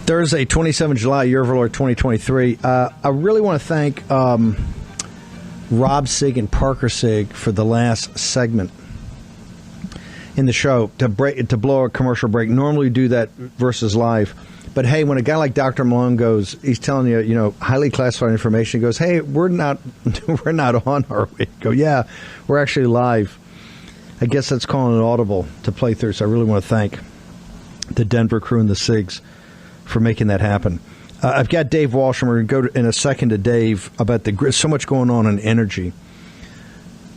Thursday, 27 July, year of our Lord 2023. I really want to thank Rob Sig and Parker Sig for the last segment in the show to blow a commercial break. Normally we do that versus live. But hey, when a guy like Dr. Malone goes, he's telling you, highly classified information. He goes, hey, we're not on, are we? Go, yeah, we're actually live. I guess that's calling an audible to play through. So I really want to thank the Denver crew and the SIGs for making that happen. I've got Dave Walsh, and we're going to go in a second to Dave about so much going on in energy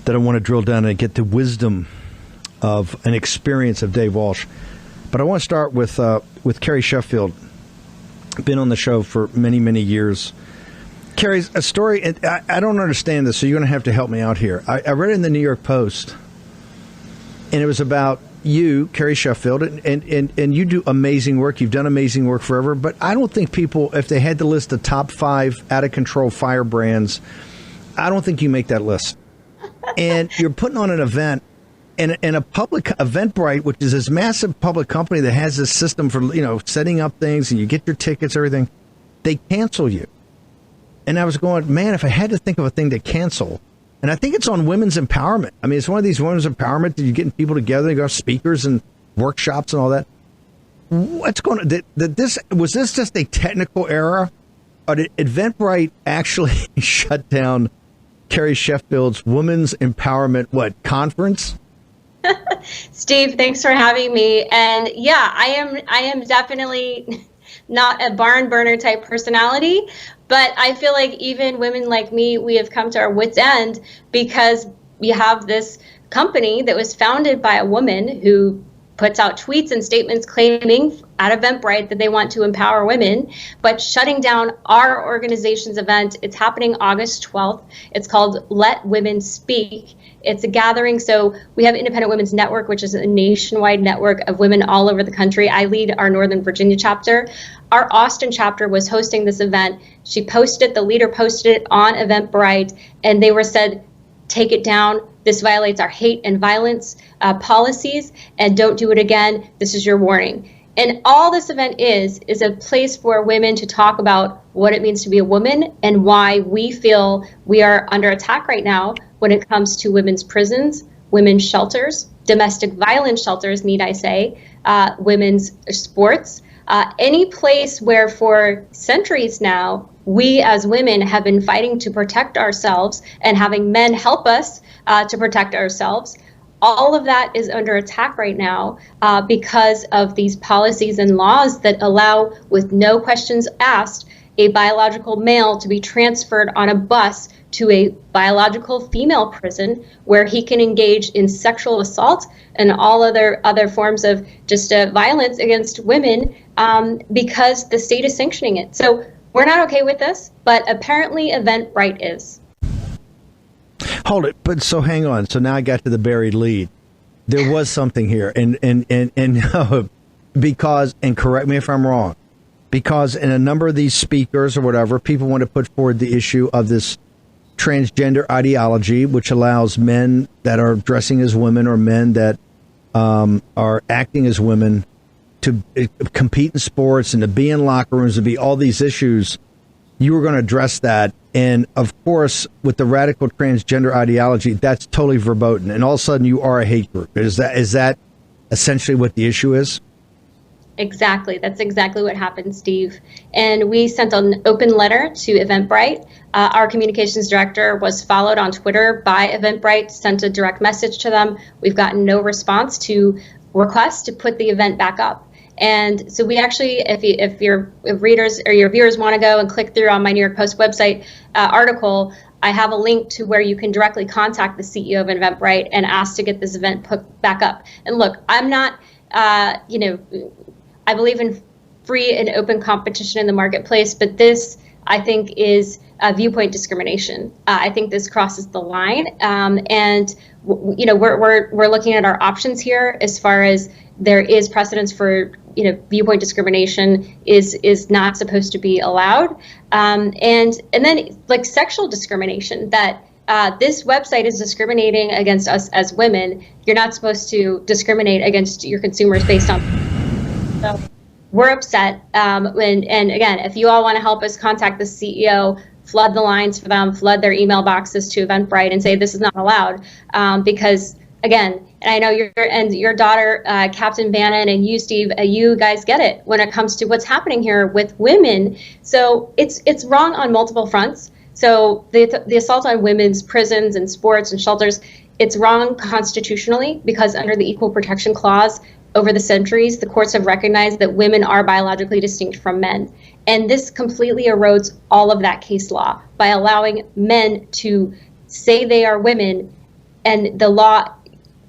that I want to drill down and get the wisdom of an experience of Dave Walsh. But I want to start with Carrie Sheffield. Been on the show for many, many years. Carrie's a story, and I don't understand this, so you're going to have to help me out here. I read it in the New York Post, and it was about you, Carrie Sheffield, and you do amazing work. You've done amazing work forever, but I don't think people, if they had to list the top 5 out-of-control fire brands, I don't think you make that list. And you're putting on an event, and a public EventBrite, which is this massive public company that has this system for, setting up things, and you get your tickets, everything, they cancel you. And I was going, man, if I had to think of a thing to cancel, and I think it's on women's empowerment. I mean, it's one of these women's empowerment that you're getting people together, you go speakers and workshops and all that. What's going on? Was this just a technical error? Or did EventBrite actually shut down Carrie Sheffield's Women's Empowerment, conference? Steve, thanks for having me. And yeah, I am definitely not a barn burner type personality, but I feel like even women like me, we have come to our wits' end because we have this company that was founded by a woman who puts out tweets and statements claiming at EventBrite that they want to empower women, but shutting down our organization's event. It's happening August 12th. It's called Let Women Speak. It's a gathering. So we have Independent Women's Network, which is a nationwide network of women all over the country. I lead our Northern Virginia chapter. Our Austin chapter was hosting this event. She posted it, the leader posted it on EventBrite, and they were said, take it down. This violates our hate and violence policies, and don't do it again. This is your warning. And all this event is a place for women to talk about what it means to be a woman and why we feel we are under attack right now when it comes to women's prisons, women's shelters, domestic violence shelters, need I say, women's sports, any place where for centuries now, we as women have been fighting to protect ourselves and having men help us to protect ourselves. All of that is under attack right now because of these policies and laws that allow, with no questions asked, a biological male to be transferred on a bus to a biological female prison where he can engage in sexual assault and all other forms of just violence against women because the state is sanctioning it. So we're not okay with this, but apparently EventBrite is. Hold it, but so hang on. So now I got to the buried lead. There was something here, and because, and correct me if I'm wrong, because in a number of these speakers or whatever, people want to put forward the issue of this transgender ideology, which allows men that are dressing as women or men that are acting as women to compete in sports and to be in locker rooms, to be all these issues. You were going to address that. And of course, with the radical transgender ideology, that's totally verboten. And all of a sudden you are a hate group. Is that essentially what the issue is? Exactly. That's exactly what happened, Steve. And we sent an open letter to EventBrite. Our communications director was followed on Twitter by EventBrite, sent a direct message to them. We've gotten no response to requests to put the event back up. And so we actually, if your readers or your viewers want to go and click through on my New York Post website article, I have a link to where you can directly contact the CEO of EventBrite and ask to get this event put back up. And look, I'm not, I believe in free and open competition in the marketplace, but this, I think, is viewpoint discrimination. I think this crosses the line, and we're looking at our options here as far as there is precedence for viewpoint discrimination is not supposed to be allowed, and then like sexual discrimination, that this website is discriminating against us as women. You're not supposed to discriminate against your consumers based on. So we're upset. And again, if you all want to help us, contact the CEO, flood the lines for them, flood their email boxes to EventBrite and say this is not allowed. Because again, and I know your daughter, Captain Bannon, and you, Steve, you guys get it when it comes to what's happening here with women. So it's wrong on multiple fronts. So the assault on women's prisons and sports and shelters, it's wrong constitutionally because under the Equal Protection Clause, over the centuries, the courts have recognized that women are biologically distinct from men. And this completely erodes all of that case law by allowing men to say they are women, and the law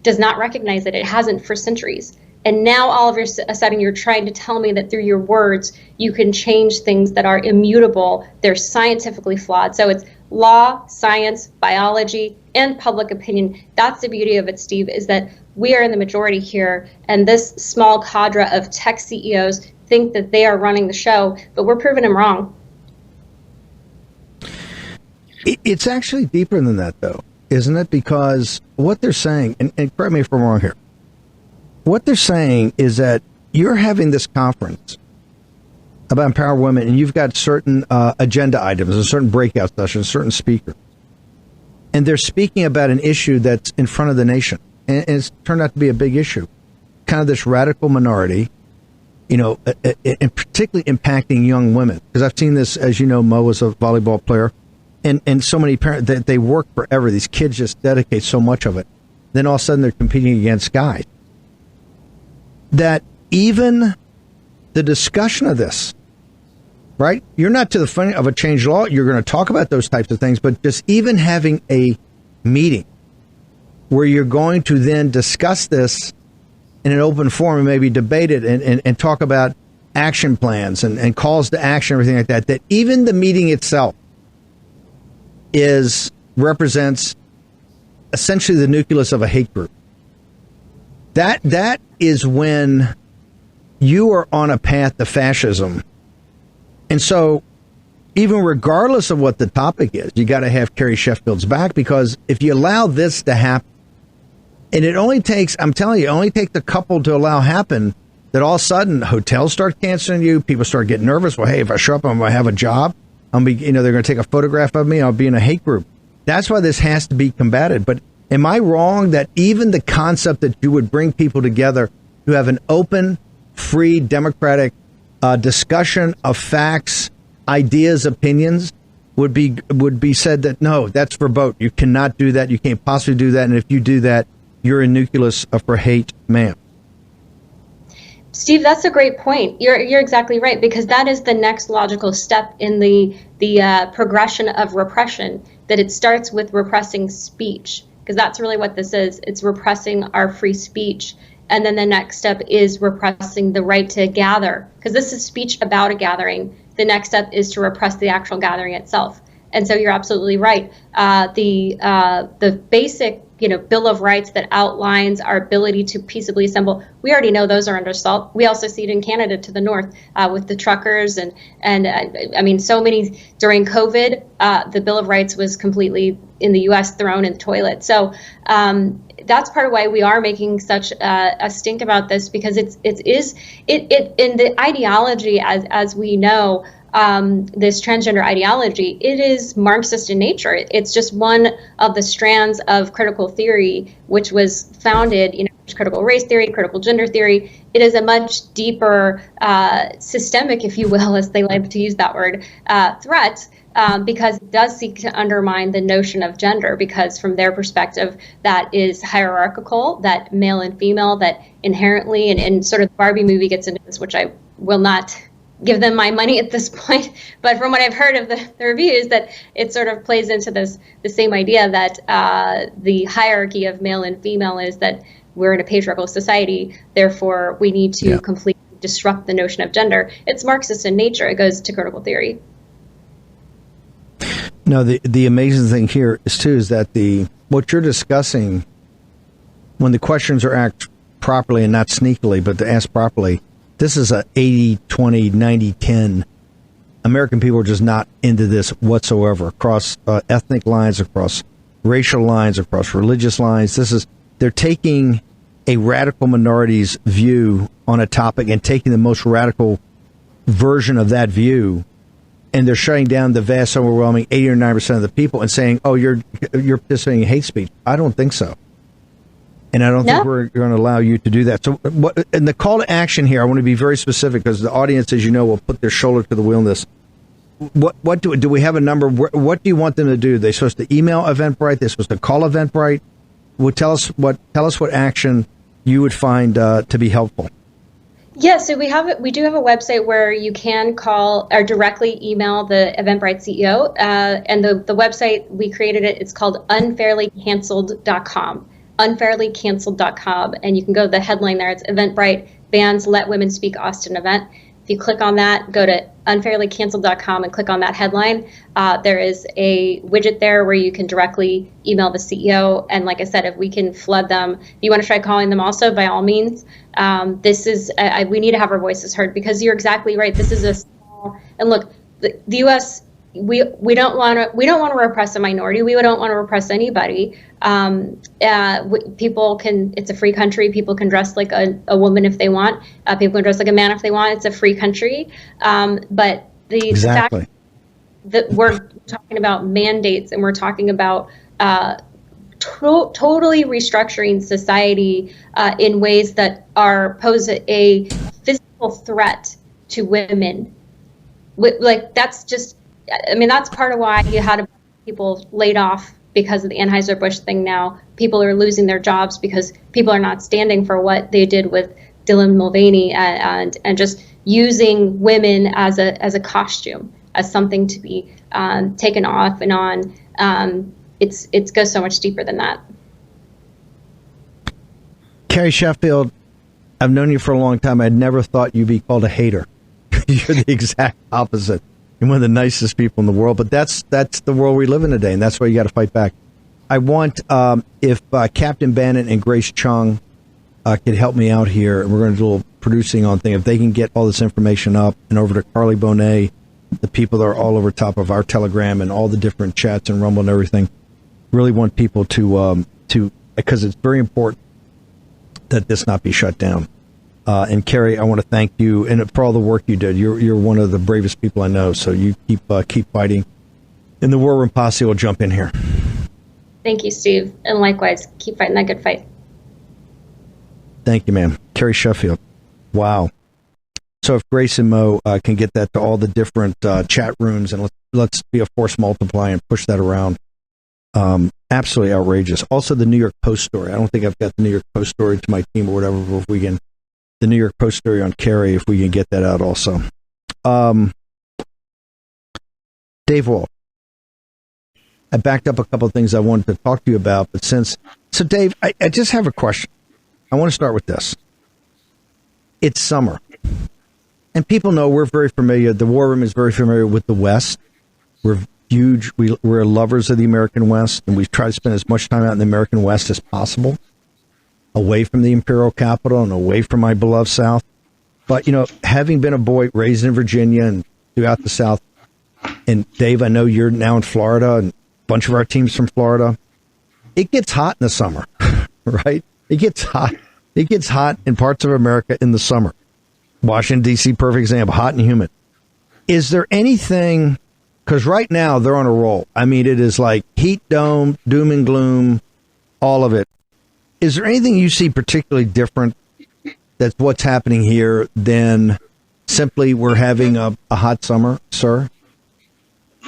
does not recognize it. It hasn't for centuries. And now all of a sudden you're trying to tell me that through your words, you can change things that are immutable. They're scientifically flawed. So it's law, science, biology, and public opinion. That's the beauty of it, Steve, is that we are in the majority here, and this small cadre of tech CEOs think that they are running the show, but we're proving them wrong. It's actually deeper than that, though, isn't it? Because what they're saying, and correct me if I'm wrong here, what they're saying is that you're having this conference about empower women, and you've got certain agenda items, a certain breakout sessions, certain speakers, and they're speaking about an issue that's in front of the nation, and it's turned out to be a big issue. Kind of this radical minority, and particularly impacting young women. Because I've seen this, as you know, Mo was a volleyball player, and so many parents, they work forever. These kids just dedicate so much of it. Then all of a sudden they're competing against guys. That even the discussion of this, right? You're not to the front of a change law. You're going to talk about those types of things, but just even having a meeting where you're going to then discuss this in an open forum and maybe debate it and talk about action plans and calls to action, everything like that, that even the meeting itself represents essentially the nucleus of a hate group. That is when you are on a path to fascism. And so even regardless of what the topic is, you got to have Carrie Sheffield's back, because if you allow this to happen, and it only takes, I'm telling you, it only takes a couple to allow happen, that all of a sudden hotels start canceling you, people start getting nervous. Well, hey, if I show up, I'm going to have a job. They're going to take a photograph of me. I'll be in a hate group. That's why this has to be combated. But am I wrong that even the concept that you would bring people together to have an open, free, democratic discussion of facts, ideas, opinions would be said that no, that's verboten. You cannot do that. You can't possibly do that. And if you do that, you're a nucleus for hate, ma'am. Steve, that's a great point. You're exactly right, because that is the next logical step in the progression of repression, that it starts with repressing speech, because that's really what this is. It's repressing our free speech. And then the next step is repressing the right to gather, because this is speech about a gathering. The next step is to repress the actual gathering itself. And so you're absolutely right. The basic Bill of Rights that outlines our ability to peaceably assemble, we already know those are under assault. We also see it in Canada to the north with the truckers and I mean, so many during COVID, the Bill of Rights was completely in the U.S. thrown in the toilet. So that's part of why we are making such a stink about this, because it in the ideology, as we know, this transgender ideology, it is Marxist in nature. It's just one of the strands of critical theory, which was founded, critical race theory, critical gender theory. It is a much deeper, systemic, if you will, as they like to use that word, threat, because it does seek to undermine the notion of gender, because from their perspective, that is hierarchical, that male and female, that inherently, and sort of the Barbie movie gets into this, which I will not give them my money at this point, but from what I've heard of the reviews, that it sort of plays into the same idea that the hierarchy of male and female is that we're in a patriarchal society, therefore we need to completely disrupt the notion of gender. It's Marxist in nature. It goes to critical theory. No, the amazing thing here is that what you're discussing, when the questions are asked properly and not sneakily, but asked properly, this is a 80-20, 90-10. American people are just not into this whatsoever, across ethnic lines, across racial lines, across religious lines. They're taking a radical minority's view on a topic and taking the most radical version of that view, and they're shutting down the vast, overwhelming 80 or 90% of the people and saying, "Oh, you're participating in hate speech." I don't think so, and I don't think we're going to allow you to do that. So, what? And the call to action here, I want to be very specific because the audience, as you know, will put their shoulder to the wheel in this. What do we have a number? What do you want them to do? They're supposed to email EventBrite. They're supposed to call EventBrite. Tell us what action you would find to be helpful. Yeah, so we do have a website where you can call or directly email the EventBrite CEO. And the website, we created it, it's called unfairlycancelled.com. Unfairlycancelled.com. And you can go to the headline there. It's EventBrite bans Let Women Speak Austin event. If you click on that, go to unfairlycancelled.com and click on that headline. There is a widget there where you can directly email the CEO. And like I said, if we can flood them, if you want to try calling them also, by all means. We need to have our voices heard because you're exactly right. This is a small, and look, the U.S. we don't want to repress a minority. We don't want to repress anybody. People can. It's a free country. People can dress like a woman if they want. People can dress like a man if they want. It's a free country. But the fact that we're talking about mandates and we're talking about totally restructuring society in ways that pose a physical threat to women. That's just. I mean, that's part of why you had people laid off because of the Anheuser-Busch thing now. People are losing their jobs because people are not standing for what they did with Dylan Mulvaney and just using women as a costume, as something to be taken off and on. It goes so much deeper than that. Carrie Sheffield, I've known you for a long time. I'd never thought you'd be called a hater. You're the exact opposite. You're one of the nicest people in the world, but that's the world we live in today, and that's why you got to fight back. I want, if Captain Bannon and Grace Chung could help me out here, and we're going to do a little producing on thing, if they can get all this information up and over to Carly Bonet, the people that are all over top of our Telegram and all the different chats and Rumble and everything, really want people to because it's very important that this not be shut down. And Carrie, I want to thank you and for all the work you did. You're one of the bravest people I know. So you keep fighting. And the War Room Posse will jump in here. Thank you, Steve. And likewise, keep fighting that good fight. Thank you, ma'am. Carrie Sheffield. Wow. So if Grace and Mo can get that to all the different chat rooms and let's be a force multiplier and push that around. Absolutely outrageous. Also, the New York Post story. I don't think I've got the New York Post story to my team or whatever, but if we can. The New York Post story on Carrie, if we can get that out also. Dave Walsh. I backed up a couple of things I wanted to talk to you about, but so Dave, I just have a question. I want to start with this. It's summer. And people know we're very familiar, the War Room is very familiar with the West. We're huge, we're lovers of the American West, and we try to spend as much time out in the American West as possible. Away from the imperial capital and away from my beloved South. But, having been a boy raised in Virginia and throughout the South, and Dave, I know you're now in Florida, and a bunch of our team's from Florida. It gets hot in the summer, right? It gets hot. It gets hot in parts of America in the summer. Washington, D.C., perfect example, hot and humid. Is there anything, because right now they're on a roll. I mean, it is like heat dome, doom and gloom, all of it. Is there anything you see particularly different that's what's happening here than simply we're having a hot summer, sir?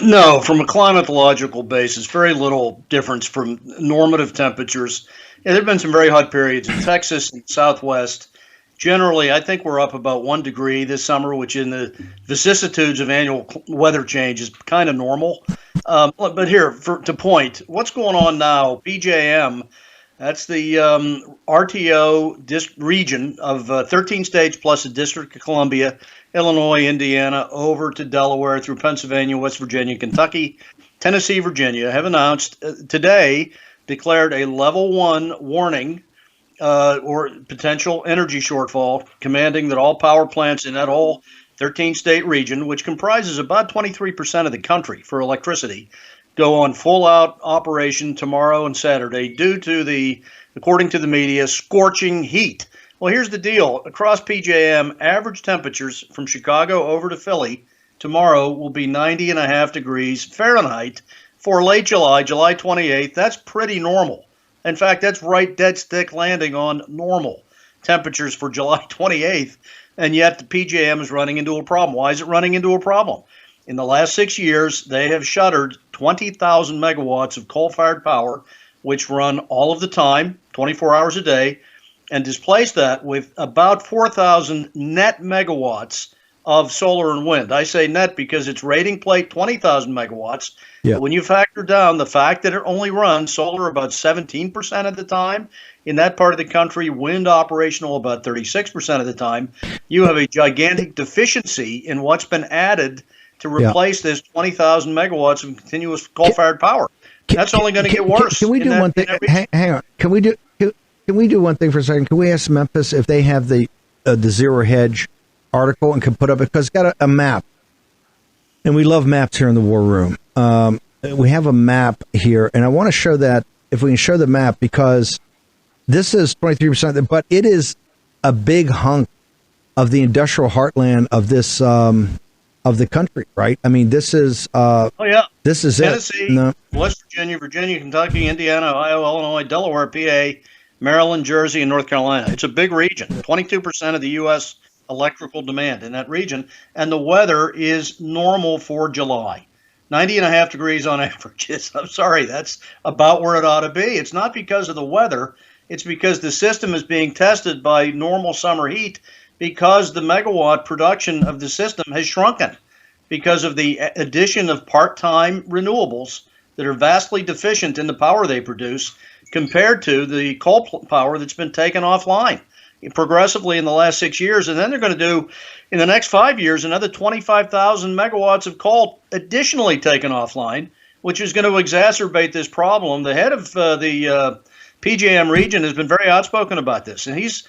No, from a climatological basis, very little difference from normative temperatures. Yeah, there have been some very hot periods in Texas and Southwest. Generally, I think we're up about 1 degree this summer, which in the vicissitudes of annual weather change is kind of normal. But here, to point, what's going on now, PJM, that's the RTO region of 13 states plus the District of Columbia, Illinois, Indiana, over to Delaware through Pennsylvania, West Virginia, Kentucky, Tennessee, Virginia, have announced today, declared a level 1 warning or potential energy shortfall, commanding that all power plants in that whole 13-state region, which comprises about 23% of the country for electricity, go on full-out operation tomorrow and Saturday due to the, according to the media, scorching heat. Well, here's the deal. Across PJM, average temperatures from Chicago over to Philly tomorrow will be 90.5 degrees Fahrenheit for late July, July 28th. That's pretty normal. In fact, that's right dead stick landing on normal temperatures for July 28th, and yet the PJM is running into a problem. Why is it running into a problem? In the last 6 years, they have shuttered 20,000 megawatts of coal-fired power, which run all of the time, 24 hours a day, and displaced that with about 4,000 net megawatts of solar and wind. I say net because it's rating plate 20,000 megawatts. Yeah. When you factor down the fact that it only runs solar about 17% of the time, in that part of the country, wind operational about 36% of the time, you have a gigantic deficiency in what's been added to replace this 20,000 megawatts of continuous coal-fired power. That's only going to get worse. Can we do one thing? Hang on. Can we do one thing for a second? Can we ask Memphis if they have the Zero Hedge article and can put up, because it's got a map, and we love maps here in the War Room. We have a map here, and I want to show that, if we can show the map, because this is 23%, but it is a big hunk of the industrial heartland of this of the country, right? I mean, this is this is Tennessee, it. No. West Virginia, Virginia, Kentucky, Indiana, Iowa, Illinois, Delaware, PA, Maryland, Jersey, and North Carolina. It's a big region. 22% of the U.S. electrical demand in that region, and the weather is normal for July. 90.5 degrees on average. I'm sorry, that's about where it ought to be. It's not because of the weather. It's because the system is being tested by normal summer heat, because the megawatt production of the system has shrunken because of the addition of part-time renewables that are vastly deficient in the power they produce compared to the coal power that's been taken offline progressively in the last 6 years. And then they're going to do, in the next 5 years, another 25,000 megawatts of coal additionally taken offline, which is going to exacerbate this problem. The head of the PJM region has been very outspoken about this, and he's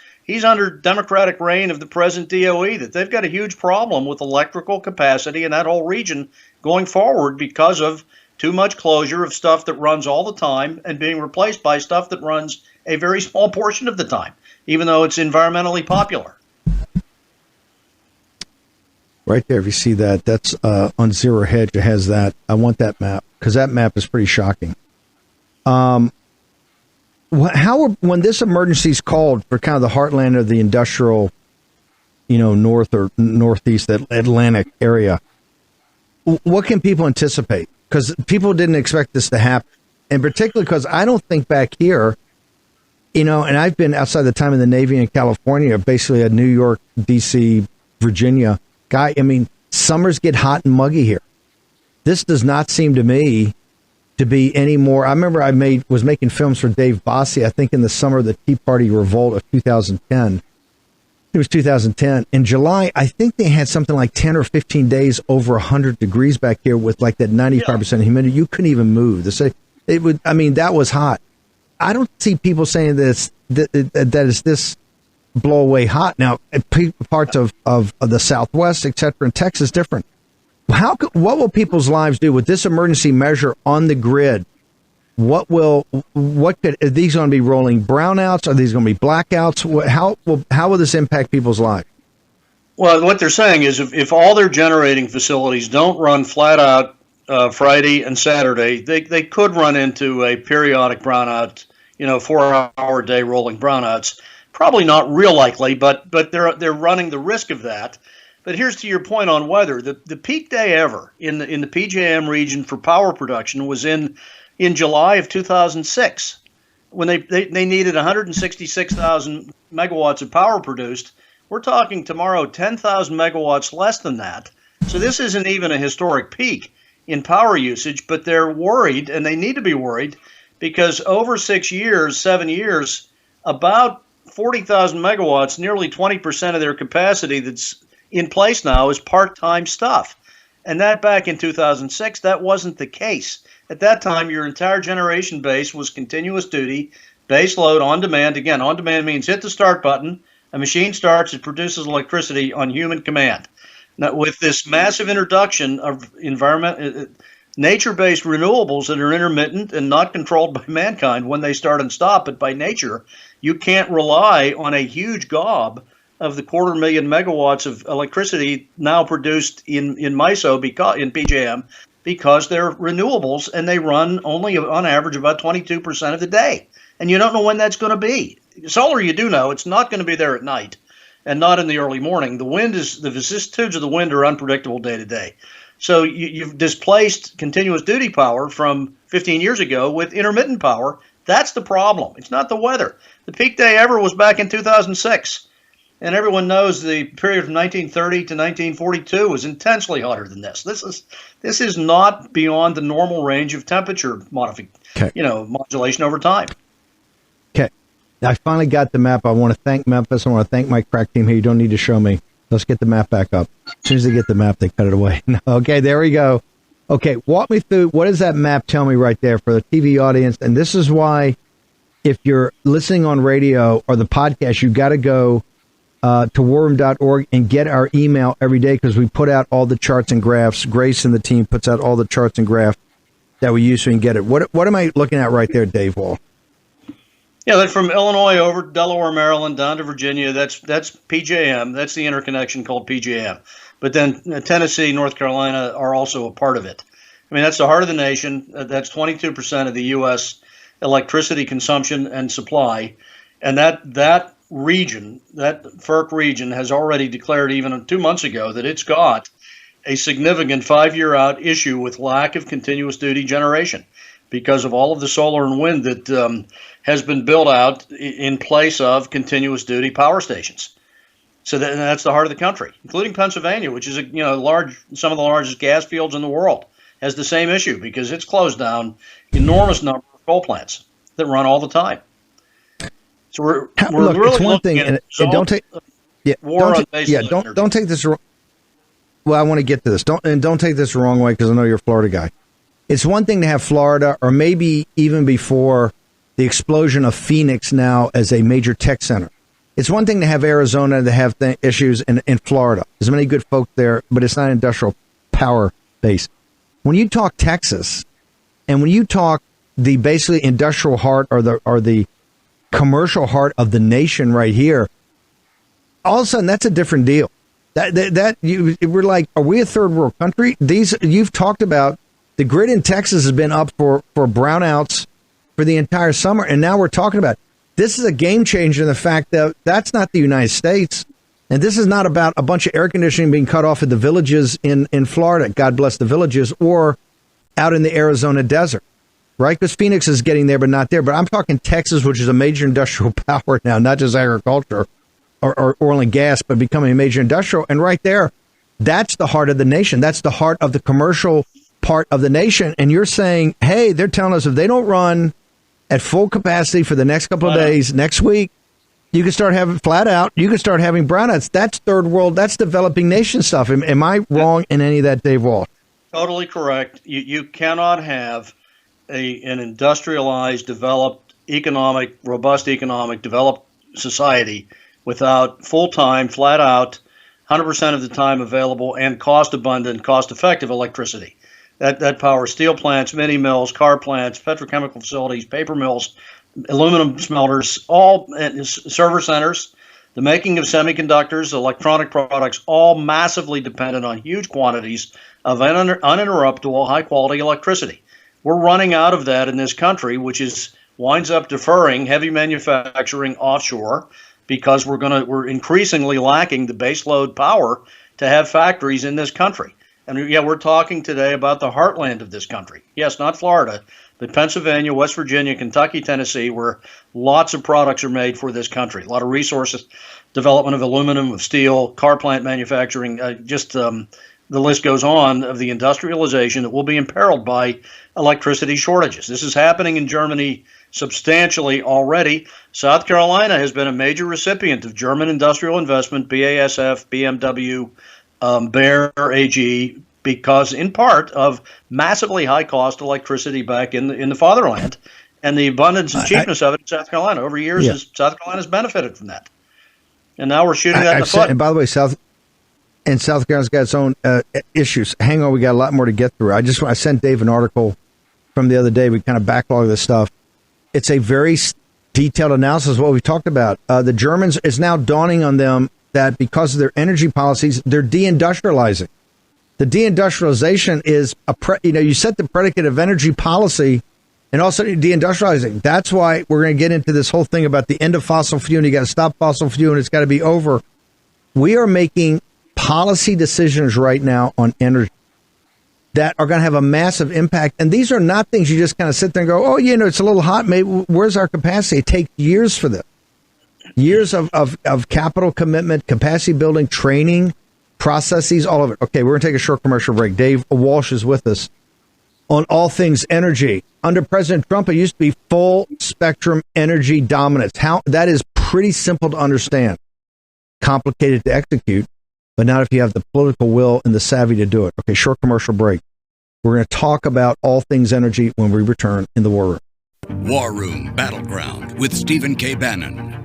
under Democratic reign of the present DOE, that they've got a huge problem with electrical capacity in that whole region going forward because of too much closure of stuff that runs all the time and being replaced by stuff that runs a very small portion of the time, even though it's environmentally popular. Right there, if you see that, that's on Zero Hedge. It has that. I want that map, because that map is pretty shocking. When this emergency is called for kind of the heartland of the industrial, north or northeast, that Atlantic area, what can people anticipate? Because people didn't expect this to happen, and particularly because I don't think back here, and I've been outside the time in the Navy in California, basically a New York, D.C., Virginia guy. I mean, summers get hot and muggy here. This does not seem to me to be any more. I remember I was making films for Dave Bossie, I think in the summer of the Tea Party revolt of 2010. It was 2010. In July, I think they had something like 10 or 15 days over 100 degrees back here with like that 95% humidity. You couldn't even move. That was hot. I don't see people saying that it's this blow away hot. Now, parts of the Southwest, et cetera, and Texas, different. What will people's lives do with this emergency measure on the grid? Are these going to be rolling brownouts? Are these going to be blackouts? How will this impact people's lives? Well, what they're saying is if all their generating facilities don't run flat out Friday and Saturday, they could run into a periodic brownout, 4-hour day rolling brownouts. Probably not real likely, but they're running the risk of that. But here's to your point on weather. The peak day ever in the PJM region for power production was in July of 2006, when they needed 166,000 megawatts of power produced. We're talking tomorrow 10,000 megawatts less than that. So this isn't even a historic peak in power usage, but they're worried, and they need to be worried, because over 7 years, about 40,000 megawatts, nearly 20% of their capacity that's in place now, is part-time stuff. And that back in 2006, that wasn't the case. At that time, your entire generation base was continuous duty, base load, on demand. Again, on demand means hit the start button, a machine starts, it produces electricity on human command. Now, with this massive introduction of nature-based renewables that are intermittent and not controlled by mankind when they start and stop, but by nature, you can't rely on a huge gob of the 250,000 megawatts of electricity now produced in MISO in PJM because they're renewables and they run only on average about 22% of the day. And you don't know when that's going to be. Solar, you do know, it's not going to be there at night and not in the early morning. The vicissitudes of the wind are unpredictable day to day. So you've displaced continuous duty power from 15 years ago with intermittent power. That's the problem. It's not the weather. The peak day ever was back in 2006. And everyone knows the period from 1930 to 1942 was intensely hotter than this. This is not beyond the normal range of temperature modulation over time. Okay. I finally got the map. I want to thank Memphis. I want to thank my crack team here. You don't need to show me. Let's get the map back up. As soon as they get the map, they cut it away. Okay, there we go. Okay, walk me through. What does that map tell me right there for the TV audience? And this is why, if you're listening on radio or the podcast, you got to go to warroom.org and get our email every day because we put out all the charts and graphs. Grace and the team puts out all the charts and graphs that we use so you can get it. What am I looking at right there, Dave Wall? Yeah, that's from Illinois over to Delaware, Maryland, down to Virginia. That's PJM. That's the interconnection called PJM. But then Tennessee, North Carolina are also a part of it. I mean, that's the heart of the nation. That's 22% of the U.S. electricity consumption and supply. And that region, that FERC region, has already declared even 2 months ago that it's got a significant 5-year out issue with lack of continuous duty generation because of all of the solar and wind that has been built out in place of continuous duty power stations. So that's the heart of the country, including Pennsylvania, which is some of the largest gas fields in the world, has the same issue because it's closed down enormous number of coal plants that run all the time. So we're really it's one looking thing, at and don't take don't take this. Well, I want to get to this. Don't take this the wrong way because I know you're a Florida guy. It's one thing to have Florida, or maybe even before the explosion of Phoenix now as a major tech center. It's one thing to have Arizona to have issues in Florida. There's many good folk there, but it's not industrial power base. When you talk Texas, and when you talk the basically industrial heart or the commercial heart of the nation right here, all of a sudden that's a different deal. We're like, are we a third world country? You've talked about the grid in Texas has been up for brownouts for the entire summer, and now we're talking about this is a game changer in the fact that that's not the United States, and this is not about a bunch of air conditioning being cut off at the villages in Florida. God bless the villages, or out in the Arizona desert. Right, because Phoenix is getting there, but not there. But I'm talking Texas, which is a major industrial power now, not just agriculture or oil and gas, but becoming a major industrial. And right there, that's the heart of the nation. That's the heart of the commercial part of the nation. And you're saying, hey, they're telling us if they don't run at full capacity for the next couple of days, next week, you can start having flat out. You can start having brownouts. That's third world. That's developing nation stuff. Am I wrong in any of that, Dave Walsh? Totally correct. You cannot have an industrialized, developed, robust economic, developed society without full-time, flat-out, 100% of the time available and cost-abundant, cost-effective electricity. That powers steel plants, mini mills, car plants, petrochemical facilities, paper mills, aluminum smelters, all server centers, the making of semiconductors, electronic products, all massively dependent on huge quantities of uninterruptible, high-quality electricity. We're running out of that in this country, which winds up deferring heavy manufacturing offshore because we're increasingly lacking the baseload power to have factories in this country. And yeah, we're talking today about the heartland of this country. Yes, not Florida, but Pennsylvania, West Virginia, Kentucky, Tennessee, where lots of products are made for this country. A lot of resources, development of aluminum, of steel, car plant manufacturing, the list goes on of the industrialization that will be imperiled by electricity shortages. This is happening in Germany substantially already. South Carolina has been a major recipient of German industrial investment, BASF, BMW, Bayer AG, because in part of massively high-cost electricity back in the fatherland and the abundance and cheapness of it in South Carolina. Over years, South Carolina's benefited from that. And now we're shooting that in the foot. And by the way, And South Carolina's got its own issues. Hang on, we got a lot more to get through. I sent Dave an article from the other day. We kind of backlogged this stuff. It's a very detailed analysis of what we talked about. The Germans, is now dawning on them that because of their energy policies, they're deindustrializing. The deindustrialization is you set the predicate of energy policy, and also deindustrializing. That's why we're going to get into this whole thing about the end of fossil fuel, and you got to stop fossil fuel, and it's got to be over. We are making policy decisions right now on energy that are going to have a massive impact. And these are not things you just kind of sit there and go, oh, it's a little hot. Maybe where's our capacity? It takes years for this. Years of capital commitment, capacity building, training, processes, all of it. Okay, we're going to take a short commercial break. Dave Walsh is with us on all things energy. Under President Trump, it used to be full spectrum energy dominance. That is pretty simple to understand, complicated to execute, but not if you have the political will and the savvy to do it. Okay, short commercial break. We're going to talk about all things energy when we return in the War Room. War Room Battleground with Stephen K. Bannon.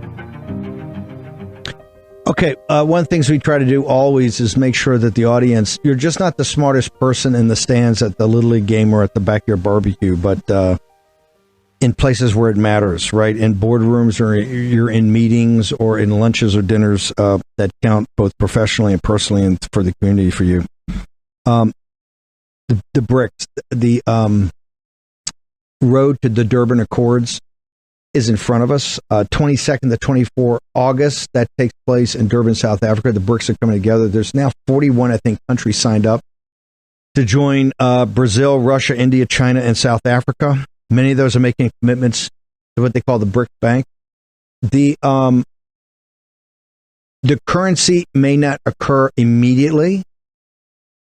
Okay, one of the things we try to do always is make sure that the audience, you're just not the smartest person in the stands at the Little League game or at the backyard barbecue, but in places where it matters, right? In boardrooms, or you're in meetings or in lunches or dinners that count both professionally and personally and for the community for you. The BRICS, the road to the Durban Accords is in front of us. 22nd to 24 August, that takes place in Durban, South Africa. The BRICS are coming together. There's now 41, I think, countries signed up to join Brazil, Russia, India, China, and South Africa. Many of those are making commitments to what they call the BRICS Bank. The currency may not occur immediately,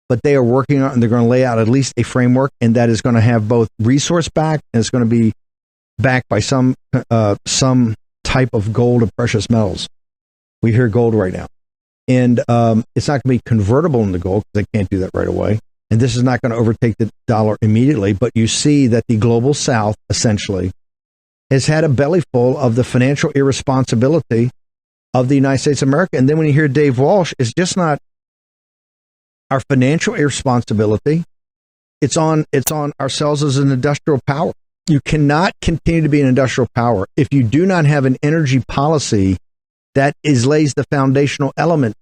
but they are working on, and they're going to lay out at least a framework, and that is going to have both resource backed, and it's going to be backed by some type of gold or precious metals. We hear gold right now, and it's not going to be convertible into gold because they can't do that right away. And this is not going to overtake the dollar immediately, but you see that the global South essentially has had a belly full of the financial irresponsibility of the United States of America. And then when you hear Dave Walsh, it's just not our financial irresponsibility. It's on ourselves as an industrial power. You cannot continue to be an industrial power if you do not have an energy policy that lays the foundational element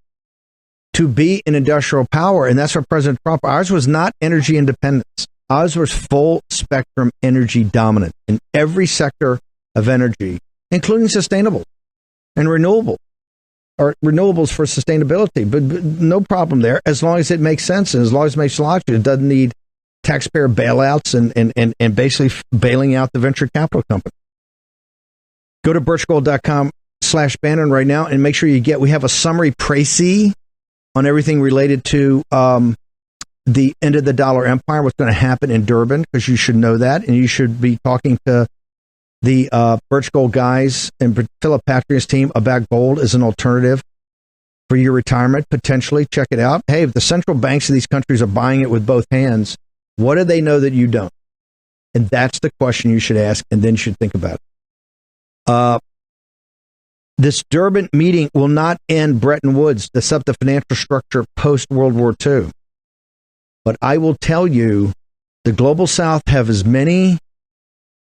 to be an industrial power. And that's what President Trump, ours was not energy independence. Ours was full spectrum energy dominant in every sector of energy, including sustainable and renewable, or renewables for sustainability. But no problem there, as long as it makes sense and as long as it makes logic. It doesn't need taxpayer bailouts and basically bailing out the venture capital company. Go to birchgold.com/Bannon right now and make sure we have a summary précis on everything related to the end of the dollar empire, what's going to happen in Durban, because you should know that, and you should be talking to the Birch Gold guys and Philip Patrick's team about gold as an alternative for your retirement, potentially. Check it out. Hey, if the central banks of these countries are buying it with both hands, what do they know that you don't? And that's the question you should ask, and then you should think about it. This Durban meeting will not end Bretton Woods to set the financial structure post-World War II. But I will tell you, the Global South have as many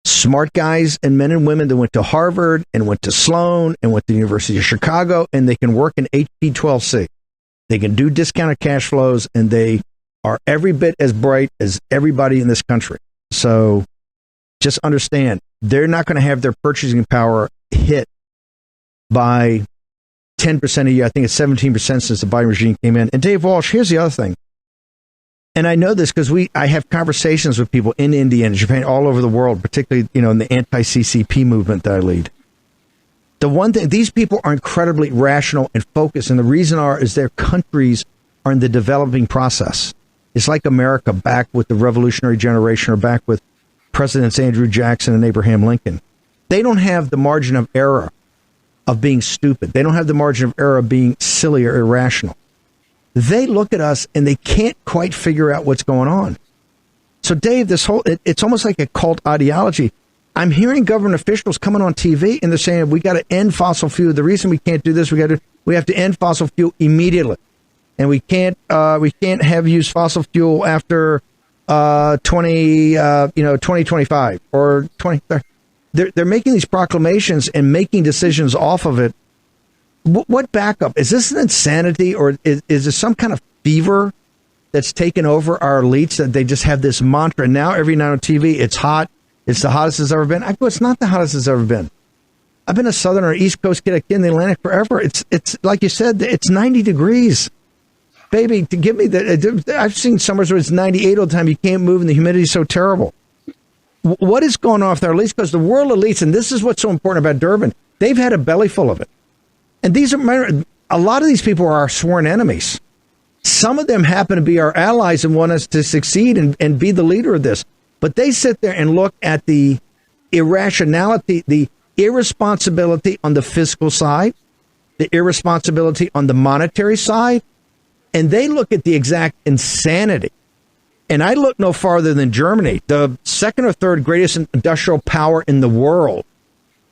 smart guys and men and women that went to Harvard and went to Sloan and went to the University of Chicago, and they can work in HP12C. They can do discounted cash flows, and they are every bit as bright as everybody in this country. So just understand, they're not going to have their purchasing power hit by 10% a year. I think it's 17% since the Biden regime came in. And Dave Walsh, here's the other thing. And I know this because I have conversations with people in India and Japan, all over the world, particularly, in the anti-CCP movement that I lead. The one thing, these people are incredibly rational and focused. And the reason is their countries are in the developing process. It's like America back with the revolutionary generation, or back with Presidents Andrew Jackson and Abraham Lincoln. They don't have the margin of error of being stupid. They don't have the margin of error of being silly or irrational. They look at us and they can't quite figure out what's going on. So, Dave, it's almost like a cult ideology. I'm hearing government officials coming on TV and they're saying, we got to end fossil fuel. The reason we can't do this, we have to end fossil fuel immediately. and we can't have used fossil fuel after 2025 or 2030. They're making these proclamations and making decisions off of it. What backup? Is this an insanity, or is there some kind of fever that's taken over our elites that they just have this mantra? And now every night on TV, it's hot. It's the hottest it's ever been. I go, it's not the hottest it's ever been. I've been a Southern or East Coast kid in the Atlantic forever. It's like you said, it's 90 degrees. Baby, to give me I've seen summers where it's 98 all the time. You can't move and the humidity is so terrible. What is going on with our elites? Because the world elites, and this is what's so important about Durban, they've had a belly full of it. And a lot of these people are our sworn enemies. Some of them happen to be our allies and want us to succeed and be the leader of this. But they sit there and look at the irrationality, the irresponsibility on the fiscal side, the irresponsibility on the monetary side, and they look at the exact insanity. And I look no farther than Germany, the second or third greatest industrial power in the world,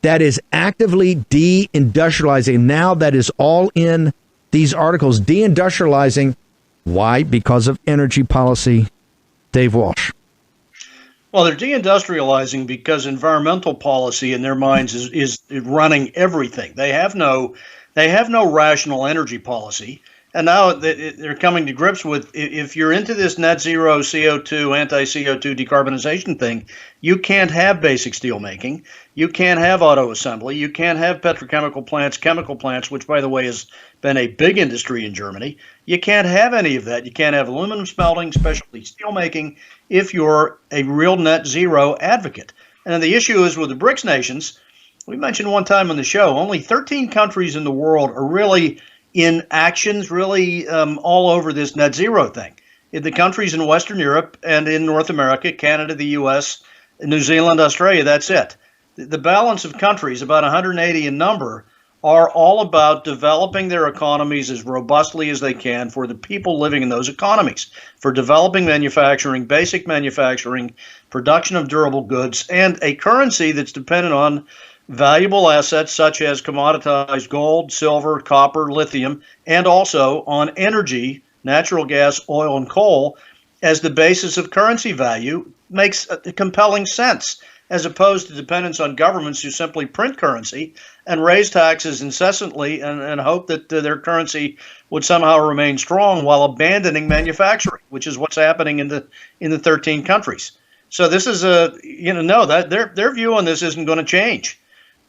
that is actively deindustrializing. Now that is all in these articles, deindustrializing. Why? Because of energy policy. Dave Walsh. Well, they're deindustrializing because environmental policy in their minds is running everything. They have no rational energy policy. And now they're coming to grips with, if you're into this net zero CO2, anti-CO2 decarbonization thing, you can't have basic steel making. You can't have auto assembly. You can't have petrochemical plants, chemical plants, which, by the way, has been a big industry in Germany. You can't have any of that. You can't have aluminum smelting, specialty steel making, if you're a real net zero advocate. And the issue is with the BRICS nations, we mentioned one time on the show, only 13 countries in the world are really in actions, really all over this net zero thing. In the countries in Western Europe and in North America, Canada, the U.S., New Zealand, Australia, that's it. The balance of countries, about 180 in number, are all about developing their economies as robustly as they can for the people living in those economies, for developing manufacturing, basic manufacturing, production of durable goods, and a currency that's dependent on valuable assets such as commoditized gold, silver, copper, lithium, and also on energy, natural gas, oil, and coal as the basis of currency value makes a compelling sense, as opposed to dependence on governments who simply print currency and raise taxes incessantly and hope that their currency would somehow remain strong while abandoning manufacturing, which is what's happening in the 13 countries. So this is that their view on this isn't going to change.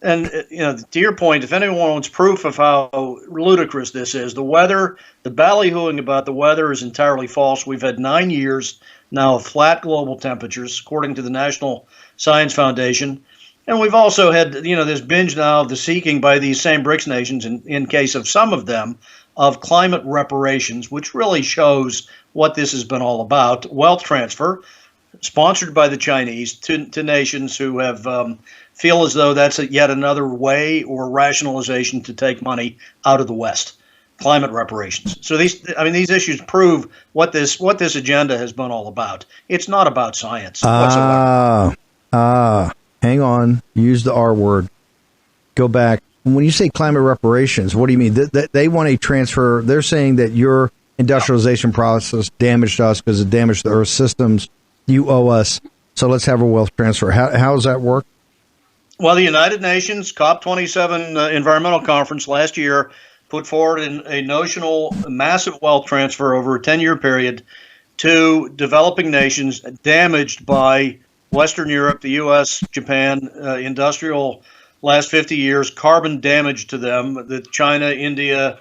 And, to your point, if anyone wants proof of how ludicrous this is, the weather, the ballyhooing about the weather is entirely false. We've had 9 years now of flat global temperatures, according to the National Science Foundation. And we've also had, this binge now of the seeking by these same BRICS nations, in case of some of them, of climate reparations, which really shows what this has been all about. Wealth transfer, sponsored by the Chinese to nations who have feel as though that's yet another way or rationalization to take money out of the West. Climate reparations. So these issues prove what this agenda has been all about. It's not about science whatsoever. Hang on. Use the R word. Go back. When you say climate reparations, what do you mean? They want a transfer. They're saying that your industrialization process damaged us because it damaged the Earth systems. You owe us. So let's have a wealth transfer. How does that work? Well, the United Nations COP27 environmental conference last year put forward a notional massive wealth transfer over a 10-year period to developing nations damaged by Western Europe, the U.S., Japan, industrial last 50 years, carbon damage to them that China, India,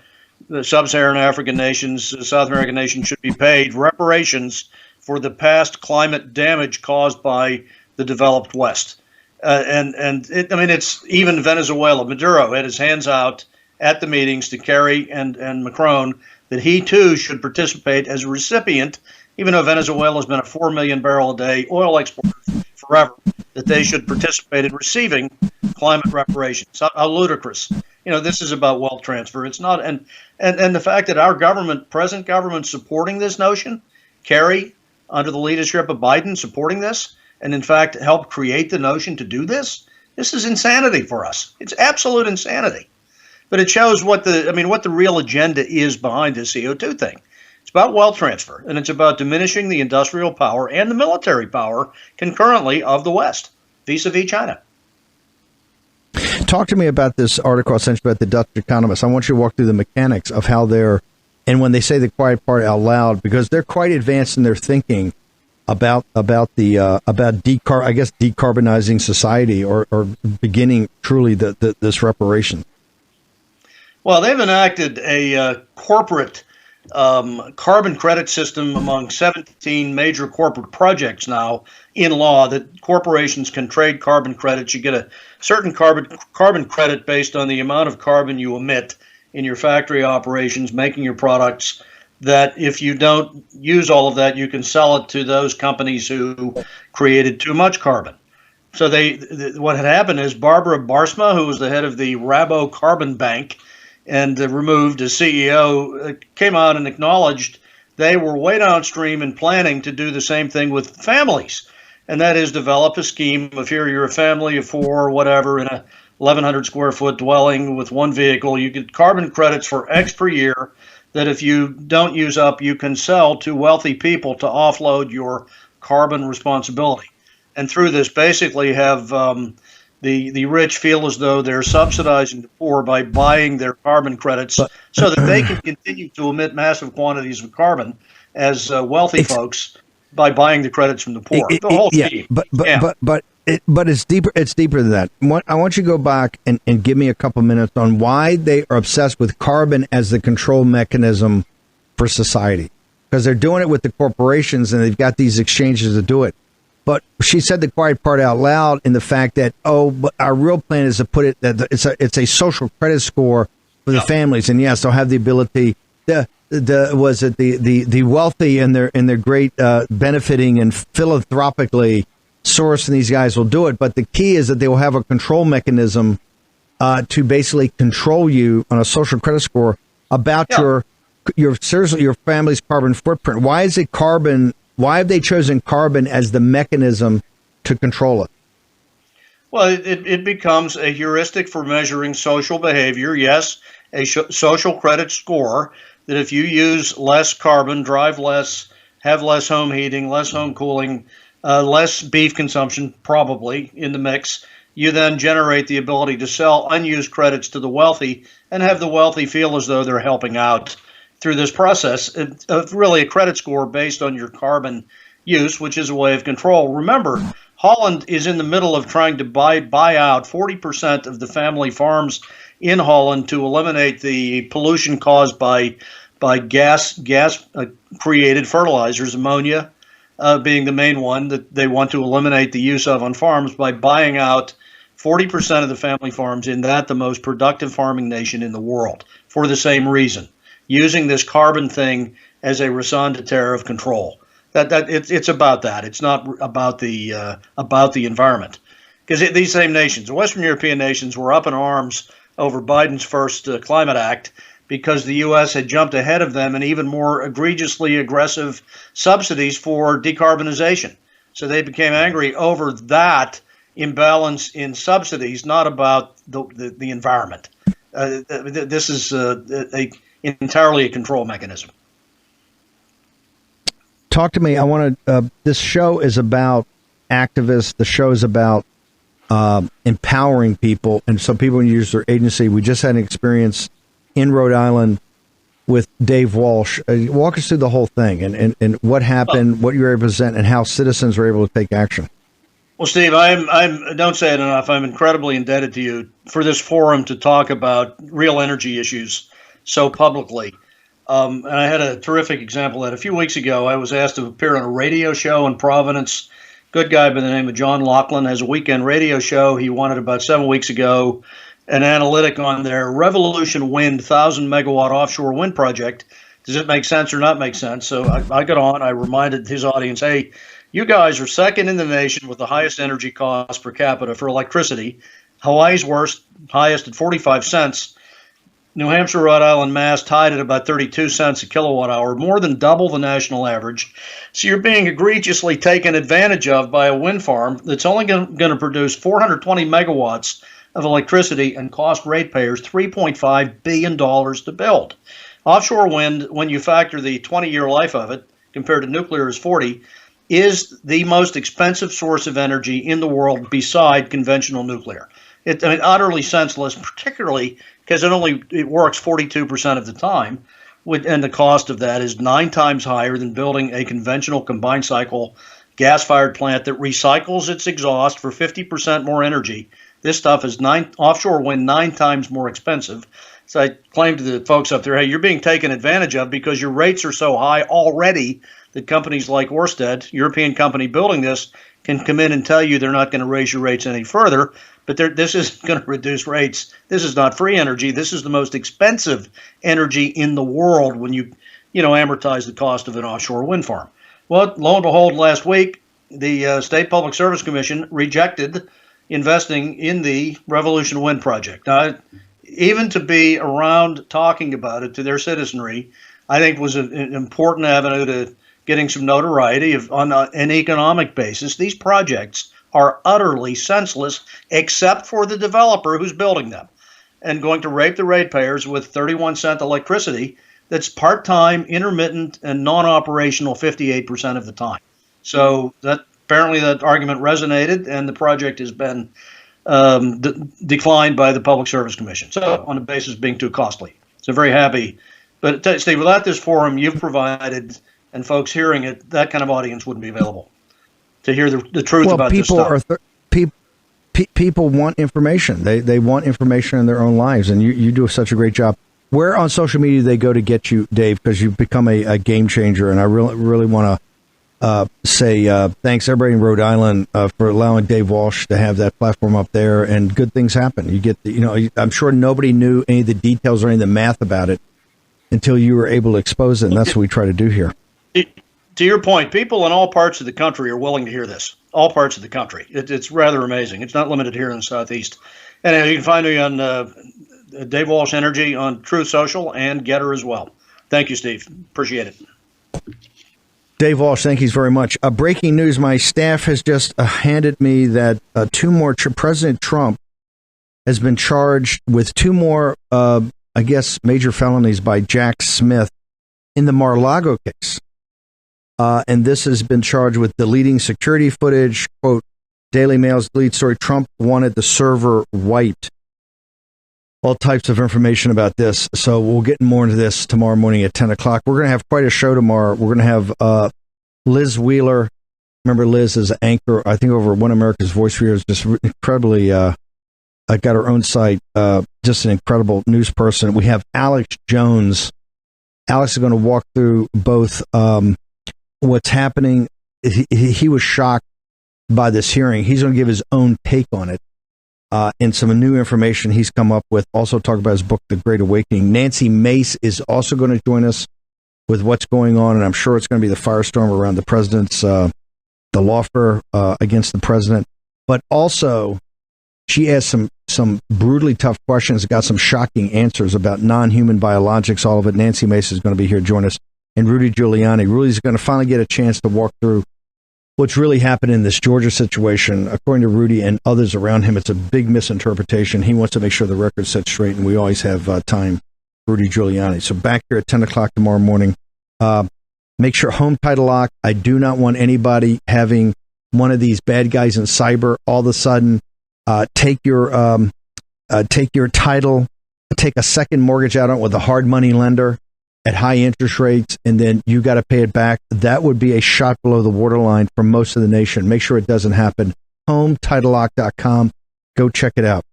the sub-Saharan African nations, South American nations should be paid reparations for the past climate damage caused by the developed West. It's even Venezuela. Maduro had his hands out at the meetings to Carrie and Macron that he too should participate as a recipient, even though Venezuela has been a 4 million barrel a day oil exporter forever, that they should participate in receiving climate reparations. How ludicrous. This is about wealth transfer. It's not. And the fact that our present government supporting this notion, Carrie, under the leadership of Biden, supporting this, and in fact help create the notion to do this is insanity for us. It's absolute insanity. But it shows what the real agenda is behind this CO2 thing. It's about wealth transfer, and it's about diminishing the industrial power and the military power concurrently of the West vis-a-vis China. Talk to me about this article I sent you about the Dutch economists. I want you to walk through the mechanics of how they're, and when they say the quiet part out loud, because they're quite advanced in their thinking about decarbonizing society or beginning truly this reparation. Well, they've enacted a corporate carbon credit system among 17 major corporate projects now in law that corporations can trade carbon credits. You get a certain carbon credit based on the amount of carbon you emit in your factory operations, making your products, that if you don't use all of that, you can sell it to those companies who created too much carbon. So what had happened is Barbara Barsma, who was the head of the Rabo Carbon Bank and removed as CEO, came out and acknowledged they were way downstream in planning to do the same thing with families. And that is develop a scheme of here you're a family of four or whatever in a 1,100 square foot dwelling with one vehicle. You get carbon credits for X per year that if you don't use up, you can sell to wealthy people to offload your carbon responsibility. And through this, basically have the rich feel as though they're subsidizing the poor by buying their carbon credits so that they can continue to emit massive quantities of carbon as wealthy folks by buying the credits from the poor. The whole scheme. But it's deeper. It's deeper than that. I want you to go back and give me a couple minutes on why they are obsessed with carbon as the control mechanism for society, because they're doing it with the corporations and they've got these exchanges to do it. But she said the quiet part out loud in the fact that, but our real plan is to put it that it's a social credit score for the families, and yes, they'll have the ability. The wealthy and their great benefiting and philanthropically source, and these guys will do it. But the key is that they will have a control mechanism to basically control you on a social credit score about your family's carbon footprint. Why is it carbon? Why have they chosen carbon as the mechanism to control it? Well, it becomes a heuristic for measuring social behavior. Yes, a social credit score that if you use less carbon, drive less, have less home heating, less home cooling, less beef consumption probably in the mix, you then generate the ability to sell unused credits to the wealthy and have the wealthy feel as though they're helping out through this process of really a credit score based on your carbon use, which is a way of control. Remember, Holland is in the middle of trying to buy out 40% of the family farms in Holland to eliminate the pollution caused by gas created fertilizers, ammonia being the main one that they want to eliminate the use of on farms by buying out 40% of the family farms in the most productive farming nation in the world for the same reason, using this carbon thing as a raison d'etre of control. It's about that. It's not about the environment, because these same nations, the Western European nations, were up in arms over Biden's first climate act because the U.S. had jumped ahead of them in even more egregiously aggressive subsidies for decarbonization. So they became angry over that imbalance in subsidies, not about the environment. This is entirely a control mechanism. Talk to me. I want to. This show is about activists. The show is about empowering people, and so people can use their agency. We just had an experience in Rhode Island with Dave Walsh. Walk us through the whole thing and what happened, what you represent, and how citizens were able to take action. Well, Steve, I don't say it enough. I'm incredibly indebted to you for this forum to talk about real energy issues so publicly. And I had a terrific example of that. A few weeks ago, I was asked to appear on a radio show in Providence. Good guy by the name of John Laughlin has a weekend radio show. He won it about 7 weeks ago. An analytic on their Revolution Wind 1,000 megawatt offshore wind project. Does it make sense or not make sense? So I got on. I reminded his audience, hey, you guys are second in the nation with the highest energy cost per capita for electricity. Hawaii's highest at 45 cents. New Hampshire, Rhode Island, Mass tied at about 32 cents a kilowatt hour, more than double the national average. So you're being egregiously taken advantage of by a wind farm that's only going to produce 420 megawatts of electricity and cost ratepayers $3.5 billion to build. Offshore wind, when you factor the 20-year life of it compared to nuclear is 40, is the most expensive source of energy in the world beside conventional nuclear. Utterly senseless, particularly because it works 42% of the time, and the cost of that is 9 times higher than building a conventional combined cycle gas-fired plant that recycles its exhaust for 50% more energy. This stuff is offshore wind 9 times more expensive. So I claim to the folks up there, hey, you're being taken advantage of because your rates are so high already that companies like Ørsted, European company building this, can come in and tell you they're not going to raise your rates any further. But this isn't going to reduce rates. This is not free energy. This is the most expensive energy in the world when you amortize the cost of an offshore wind farm. Well, lo and behold, last week, the State Public Service Commission rejected investing in the Revolution Wind project. Now, even to be around talking about it to their citizenry, I think was an important avenue to getting some notoriety on an economic basis. These projects are utterly senseless except for the developer who's building them and going to rape the ratepayers with 31-cent electricity that's part-time, intermittent, and non-operational 58% of the time. So apparently that argument resonated, and the project has been declined by the Public Service Commission. So on the basis of being too costly. So very happy. But Steve, without this forum you've provided and folks hearing it, that kind of audience wouldn't be available to hear the truth about this stuff. People want information. They want information in their own lives, and you do such a great job. Where on social media do they go to get you, Dave? Because you've become a game changer, and I really want to say thanks everybody in Rhode Island for allowing Dave Walsh to have that platform up there, and good things happen. You get I'm sure nobody knew any of the details or any of the math about it until you were able to expose it, and that's what we try to do here. To your point, people in all parts of the country are willing to hear this. All parts of the country. It's rather amazing. It's not limited here in the Southeast. And you can find me on Dave Walsh Energy on Truth Social and Getter as well. Thank you, Steve. Appreciate it. Dave Walsh, thank you very much. Breaking news, my staff has just handed me that President Trump has been charged with 2 more, major felonies by Jack Smith in the Mar-a-Lago case. And this has been charged with deleting security footage. Quote, Daily Mail's lead story, Trump wanted the server wiped. All types of information about this. So we'll get more into this tomorrow morning at 10 o'clock. We're going to have quite a show tomorrow. We're going to have Liz Wheeler. Remember, Liz is an anchor, I think, over One America's Voice Radio. Is just incredibly, got her own site, just an incredible news person. We have Alex Jones. Alex is going to walk through both what's happening. He was shocked by this hearing. He's going to give his own take on it. And some new information he's come up with. Also talk about his book, The Great Awakening. Nancy Mace is also going to join us with what's going on, and I'm sure it's going to be the firestorm around the president's, the lawfare against the president. But also, she asked some brutally tough questions, got some shocking answers about non-human biologics, all of it. Nancy Mace is going to be here to join us. And Rudy Giuliani. Rudy's going to finally get a chance to walk through what's really happened in this Georgia situation. According to Rudy and others around him, it's a big misinterpretation. He wants to make sure the record's set straight, and we always have time. Rudy Giuliani. So back here at 10 o'clock tomorrow morning. Make sure home title lock. I do not want anybody having one of these bad guys in cyber all of a sudden take your title, take a second mortgage out on it with a hard money lender at high interest rates, and then you got to pay it back. That would be a shot below the waterline for most of the nation. Make sure it doesn't happen. HomeTitleLock.com. Go check it out.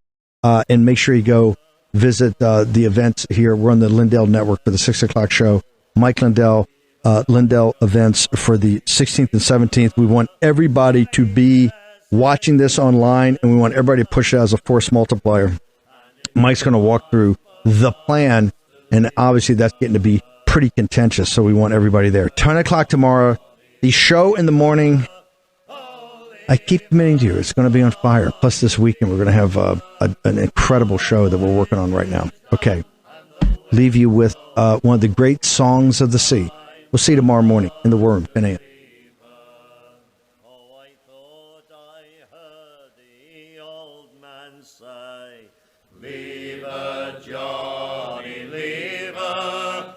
And make sure you go visit the events here. We're on the Lindell Network for the 6 o'clock show. Mike Lindell, Lindell events for the 16th and 17th. We want everybody to be watching this online, and we want everybody to push it as a force multiplier. Mike's going to walk through the plan, and obviously that's getting to be pretty contentious, so we want everybody there. 10 o'clock tomorrow. The show in the morning, I keep committing to you, it's going to be on fire. Plus this weekend we're going to have an incredible show that we're working on right now. Okay. Leave you with one of the great songs of the sea. We'll see you tomorrow morning in the War Room, 10 a.m. Leave her, Johnny, leave her.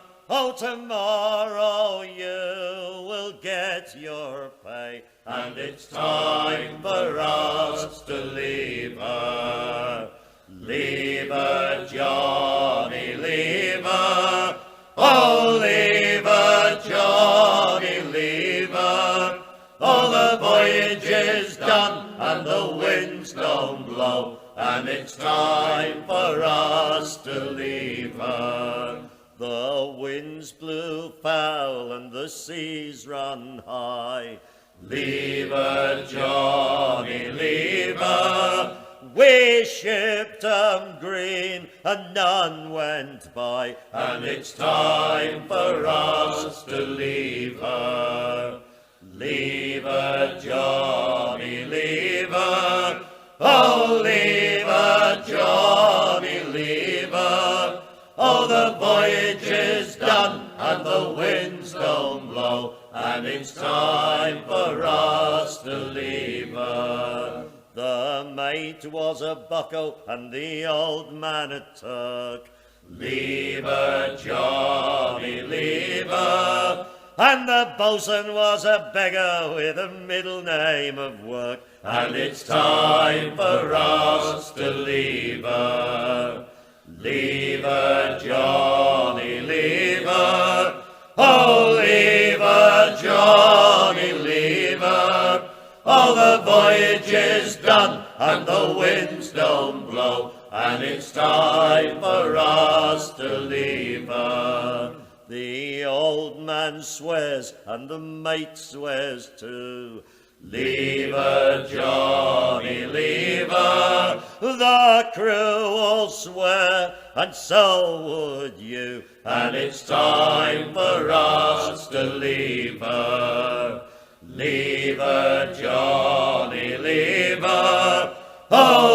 Oh, tomorrow you will get your pay, and it's time for us to leave her. Leave her, Johnny, leave her. Oh, leave her, Johnny, leave her. Oh, the voyage is done and the winds don't blow, and it's time for us to leave her. The winds blew foul and the seas run high. Leave her, Johnny, leave her. We shipped 'em green and none went by, and it's time for us to leave her. Leave her, Johnny, leave her. Oh, leave her, Johnny, leave her. Oh, the voyage is done and the winds don't blow, and it's time for us to leave her. The mate was a bucko and the old man a Turk. Leave her, Johnny, leave her. And the boatswain was a beggar with a middle name of work, and it's time for us to leave her. Leave her, Johnny, leave her. Oh, leave her, Johnny, leave her. Oh, the voyage is done and the winds don't blow, and it's time for us to leave her. The old man swears and the mate swears too. Leave her, Johnny, leave her. The crew all swear, and so would you, and it's time for us to leave her. Leave her, Johnny, leave her. Oh,